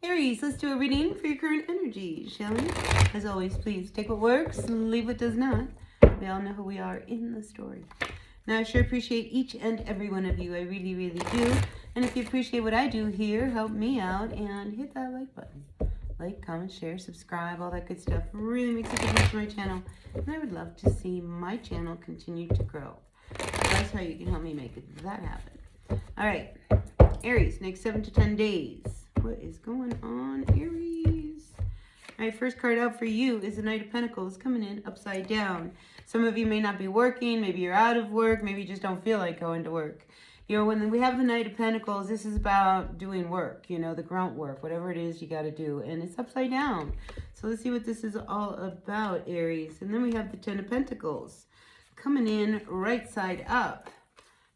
Aries, let's do a reading for your current energy, shall we? As always, please take what works and leave what does not. We all know who we are in the story. Now, I sure appreciate each and every one of you. I really, really do. And if you appreciate what I do here, help me out and hit that like button. Like, comment, share, subscribe, all that good stuff. Really makes a difference to my channel. And I would love to see my channel continue to grow. That's how you can help me make that happen. All right, Aries, next 7 to 10 days. What is going on, Aries? All right, first card out for you is the Knight of Pentacles coming in upside down. Some of you may not be working. Maybe you're out of work. Maybe you just don't feel like going to work. You know, when we have the Knight of Pentacles, this is about doing work, you know, the grunt work, whatever it is you got to do. And it's upside down. So let's see what this is all about, Aries. And then we have the Ten of Pentacles coming in right side up.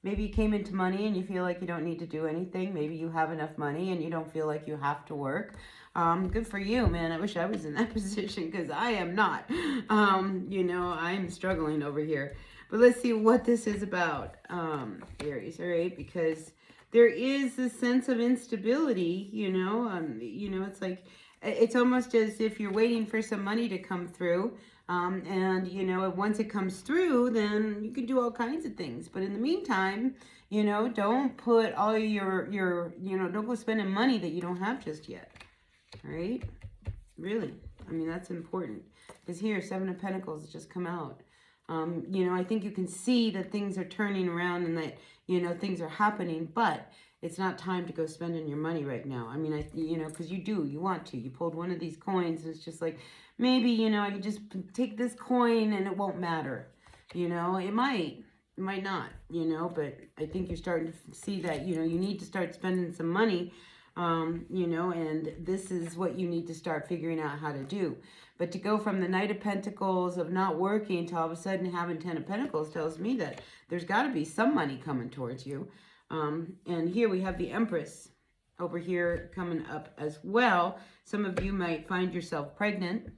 Maybe you came into money and you feel like you don't need to do anything. Maybe you have enough money and you don't feel like you have to work. Good for you, man. I wish I was in that position because I am not. You know, I'm struggling over here. But let's see what this is about, Aries, all right? Because there is this sense of instability, you know. It's like, it's almost as if you're waiting for some money to come through. And, you know, once it comes through, then you can do all kinds of things. But in the meantime, you know, don't put all your don't go spending money that you don't have just yet. All right? Really. I mean, that's important. Because here, Seven of Pentacles has just come out. You know, I think you can see that things are turning around and that, you know, things are happening. But it's not time to go spending your money right now. I mean, you know, because you want to. You pulled one of these coins and it's just like, maybe, you know, I can just take this coin and it won't matter. You know, it might not, you know, but I think you're starting to see that, you know, you need to start spending some money, you know, and this is what you need to start figuring out how to do. But to go from the Knight of Pentacles of not working to all of a sudden having Ten of Pentacles tells me that there's got to be some money coming towards you. And here we have the Empress over here coming up as well. Some of you might find yourself pregnant.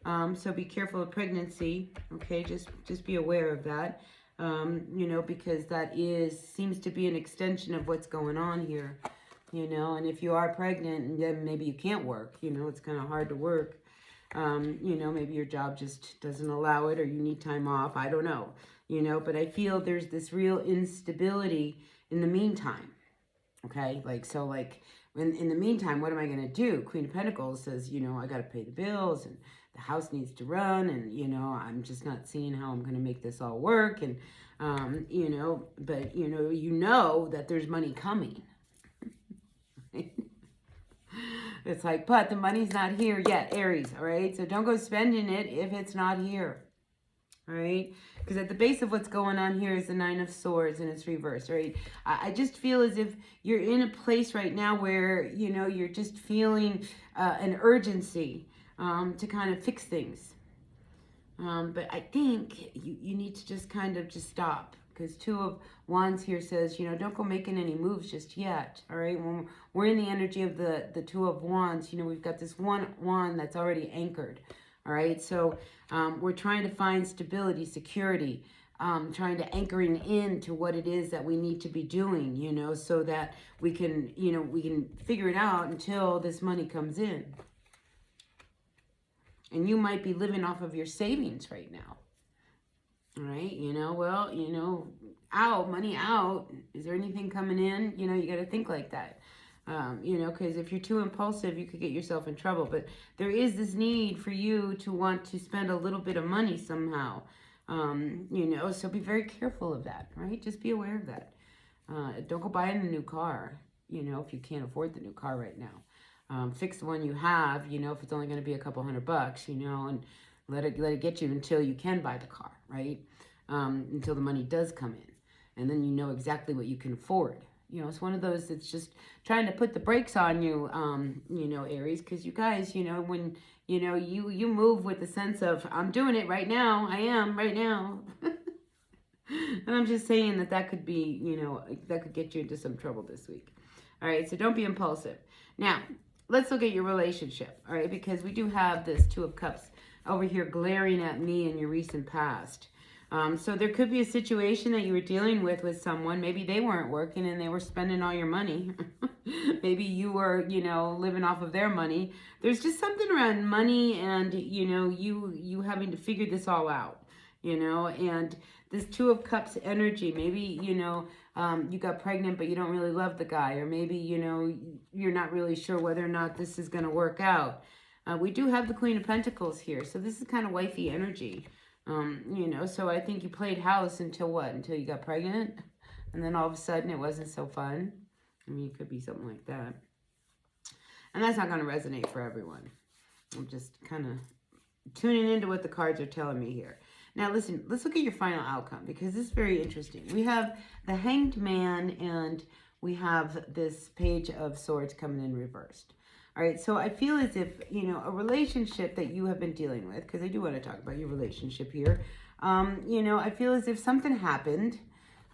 So be careful of pregnancy. Okay, just be aware of that. You know, because that seems to be an extension of what's going on here. You know, and if you are pregnant, then maybe you can't work. You know, it's kind of hard to work. You know, maybe your job just doesn't allow it or you need time off. I don't know. You know, but I feel there's this real instability in the meantime. Okay, like, so like, in the meantime, what am I going to do? Queen of Pentacles says, you know, I got to pay the bills and the house needs to run. And, you know, I'm just not seeing how I'm going to make this all work. And, you know, but, you know that there's money coming. It's like, but the money's not here yet, Aries, all right? So don't go spending it if it's not here. All right, because at the base of what's going on here is the Nine of Swords and it's reversed, right? I just feel as if you're in a place right now where, you know, you're just feeling an urgency to kind of fix things. But I think you need to just kind of just stop, because Two of Wands here says, you know, don't go making any moves just yet, all right? When we're in the energy of the Two of Wands, you know, we've got this one wand that's already anchored. All right, so we're trying to find stability, security, trying to anchoring into what it is that we need to be doing, you know, so that we can, you know, we can figure it out until this money comes in. And you might be living off of your savings right now. All right, you know, well, you know, money out. Is there anything coming in? You know, you got to think like that. You know, because if you're too impulsive, you could get yourself in trouble. But there is this need for you to want to spend a little bit of money somehow, you know, so be very careful of that, right? Just be aware of that. Don't go buying a new car, you know, if you can't afford the new car right now. Fix the one you have, you know, if it's only going to be a couple $100, you know, and let it get you until you can buy the car, right? Until the money does come in. And then you know exactly what you can afford. You know, it's one of those that's just trying to put the brakes on you, you know, Aries, because you guys, you know, when, you know, you move with the sense of, I'm doing it right now. I am right now. And I'm just saying that could be, you know, that could get you into some trouble this week. All right, so don't be impulsive. Now, let's look at your relationship, all right, because we do have this Two of Cups over here glaring at me in your recent past. So there could be a situation that you were dealing with someone. Maybe they weren't working and they were spending all your money. Maybe you were, living off of their money. There's just something around money and, you having to figure this all out, and this Two of Cups energy. Maybe, you got pregnant, but you don't really love the guy. Or maybe, you're not really sure whether or not this is going to work out. We do have the Queen of Pentacles here. So this is kind of wifey energy. So I think you played house until what? Until you got pregnant? And then all of a sudden it wasn't so fun. I mean, it could be something like that. And that's not going to resonate for everyone. I'm just kind of tuning into what the cards are telling me here. Now, listen, let's look at your final outcome because this is very interesting. We have the Hanged Man and we have this Page of Swords coming in reversed. All right, so I feel as if, a relationship that you have been dealing with, because I do want to talk about your relationship here, I feel as if something happened,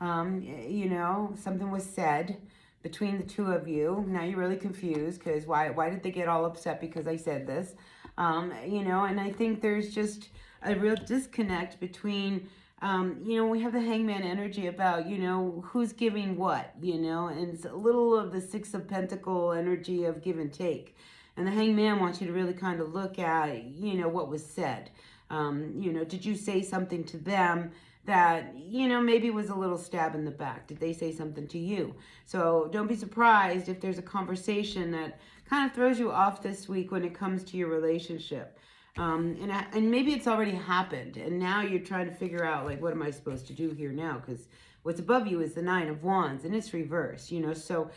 something was said between the two of you. Now you're really confused because why did they get all upset because I said this? And I think there's just a real disconnect between we have the Hangman energy about, who's giving what, and it's a little of the Six of Pentacle energy of give and take. And the Hangman wants you to really kind of look at, what was said. Did you say something to them that, maybe was a little stab in the back? Did they say something to you? So don't be surprised if there's a conversation that kind of throws you off this week when it comes to your relationship. And maybe it's already happened and now you're trying to figure out, like, what am I supposed to do here now? Because what's above you is the Nine of Wands and it's reversed, so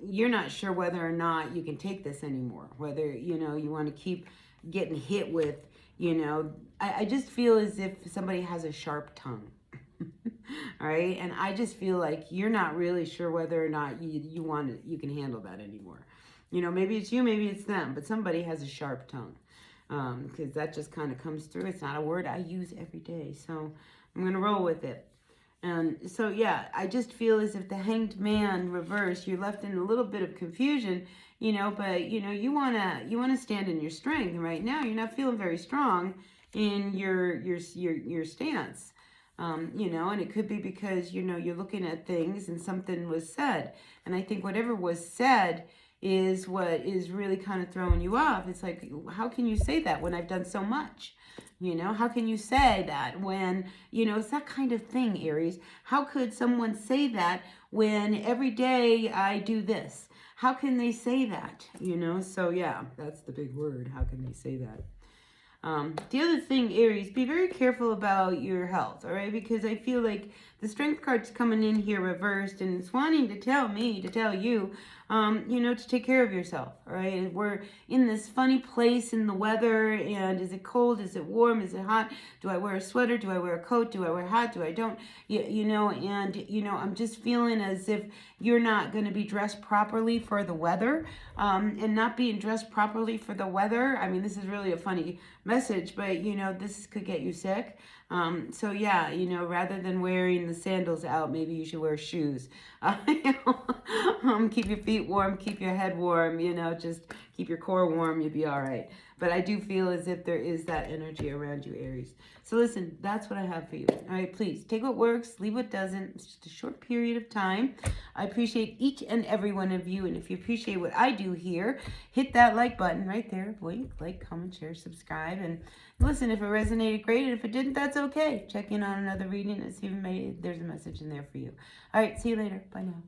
you're not sure whether or not you can take this anymore, whether, you want to keep getting hit with, I just feel as if somebody has a sharp tongue. All right. And I just feel like you're not really sure whether or not you can handle that anymore. Maybe it's you, maybe it's them, but somebody has a sharp tongue. Because that just kind of comes through. It's not a word I use every day, so I'm going to roll with it. And so, yeah, I just feel as if the Hanged Man reversed, you're left in a little bit of confusion, but, you want to stand in your strength. And right now, you're not feeling very strong in your stance. And it could be because, you're looking at things and something was said. And I think whatever was said is what is really kind of throwing you off. It's like, how can you say that when I've done so much? How can you say that when, it's that kind of thing, Aries. How could someone say that when every day I do this? How can they say that? So yeah, that's the big word. How can they say that? The other thing, Aries, be very careful about your health, all right? Because I feel like the Strength card's coming in here reversed, and it's wanting to tell me, to tell you, to take care of yourself, all right? We're in this funny place in the weather, and is it cold? Is it warm? Is it hot? Do I wear a sweater? Do I wear a coat? Do I wear a hat? Do I don't? I'm just feeling as if you're not going to be dressed properly for the weather, and not being dressed properly for the weather. I mean, this is really a funny message, but, this could get you sick. So yeah, rather than wearing the sandals out, maybe you should wear shoes. Keep your feet warm, keep your head warm, just keep your core warm, you'll be all right. But I do feel as if there is that energy around you, Aries. So listen, that's what I have for you. All right, please take what works, leave what doesn't. It's just a short period of time. I appreciate each and every one of you. And if you appreciate what I do here, hit that like button right there. Like, comment, share, subscribe. And listen, if it resonated, great. And if it didn't, that's okay. Check in on another reading and see if maybe there's a message in there for you. All right, see you later. Bye now.